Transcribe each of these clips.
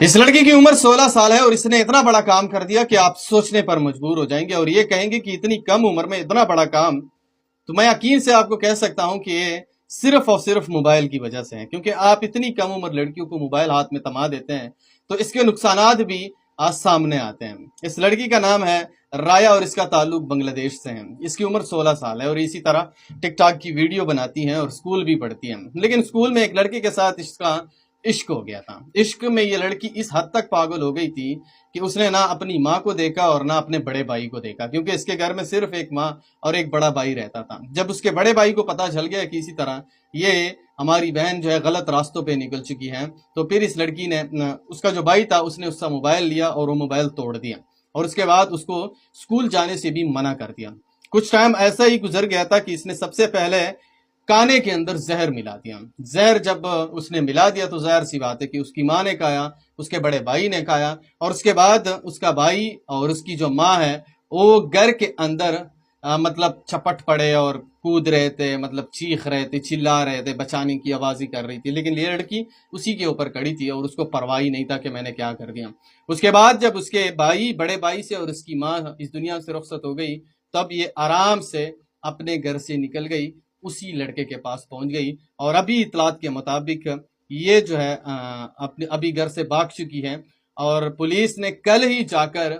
इस लड़की की उम्र 16 साल है और इसने इतना बड़ा काम कर दिया कि आप सोचने पर मजबूर हो जाएंगे और ये कहेंगे कि इतनी कम उम्र में इतना बड़ा काम। तो मैं यकीन से आपको कह सकता हूं कि ये सिर्फ और सिर्फ मोबाइल की वजह से है, क्योंकि आप इतनी कम उम्र लड़कियों को मोबाइल हाथ में थमा देते हैं तो इसके नुकसानात भी आज सामने आते हैं। इस लड़की का नाम है राया और इसका ताल्लुक बांग्लादेश से है। इसकी उम्र 16 साल है और इसी तरह टिकटॉक की वीडियो बनाती है और स्कूल भी पढ़ती है। लेकिन स्कूल में एक लड़के के साथ इसका इश्क हो गया था। इश्क में ये लड़की इस हद तक पागल हो गई थी कि उसने ना अपनी माँ को देखा और ना अपने बड़े भाई को देखा, क्योंकि इसके घर में सिर्फ एक माँ और एक बड़ा भाई रहता था। जब उसके बड़े भाई को पता चल गया कि इसी तरह ये हमारी बहन जो है गलत रास्तों पे निकल चुकी है, तो फिर इस लड़की ने, उसका जो भाई था, उसने उसका मोबाइल लिया और वो मोबाइल तोड़ दिया और उसके बाद उसको स्कूल जाने से भी मना कर दिया। कुछ टाइम ऐसा ही गुजर गया था कि इसने सबसे पहले काने के अंदर जहर मिला दिया। जहर जब उसने मिला दिया तो जाहिर सी बात है कि उसकी माँ ने खाया, उसके बड़े भाई ने खाया और उसके बाद उसका भाई और उसकी जो माँ है वो घर के अंदर मतलब छपट पड़े और कूद रहे थे, मतलब चीख रहे थे, चिल्ला रहे थे, बचाने की आवाज़ी कर रही थी। लेकिन ये लड़की उसी के ऊपर खड़ी थी और उसको परवाह ही नहीं था कि मैंने क्या कर दिया। उसके बाद जब उसके भाई, बड़े भाई से और उसकी माँ इस दुनिया से रुखसत हो गई, तब ये आराम से अपने घर से निकल गई, उसी लड़के के पास पहुंच गई और अभी इतलात के मुताबिक ये जो है अपने अभी घर से भाग चुकी है और पुलिस ने कल ही जाकर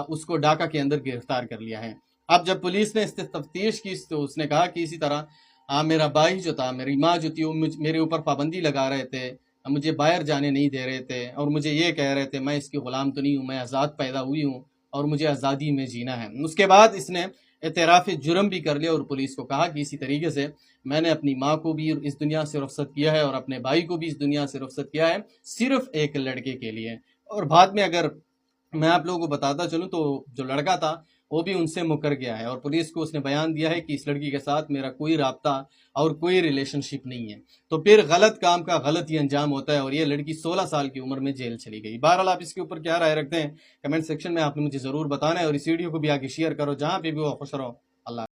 उसको ढाका के अंदर गिरफ्तार कर लिया है। अब जब पुलिस ने इस तफ्तीश की तो उसने कहा कि इसी तरह मेरा भाई जो था, मेरी माँ जो थी, वो मेरे ऊपर पाबंदी लगा रहे थे, मुझे बाहर जाने नहीं दे रहे थे और मुझे ये कह रहे थे मैं इसकी गुलाम तो नहीं हूँ, मैं आज़ाद पैदा हुई हूँ और मुझे आज़ादी में जीना है। उसके बाद इसने एतराफ़ जुर्म भी कर लिया और पुलिस को कहा कि इसी तरीके से मैंने अपनी माँ को भी इस दुनिया से रुखसत किया है और अपने भाई को भी इस दुनिया से रुखसत किया है, सिर्फ एक लड़के के लिए। और बाद में अगर मैं आप लोगों को बताता चलूँ तो जो लड़का था वो भी उनसे मुकर गया है और पुलिस को उसने बयान दिया है कि इस लड़की के साथ मेरा कोई राब्ता और कोई रिलेशनशिप नहीं है। तो फिर गलत काम का गलत ही अंजाम होता है और ये लड़की 16 साल की उम्र में जेल चली गई। बहरहाल आप इसके ऊपर क्या राय रखते हैं कमेंट सेक्शन में आपने मुझे ज़रूर बताना है और इस वीडियो को भी आगे शेयर करो, जहाँ पे भी वो खुश रहो।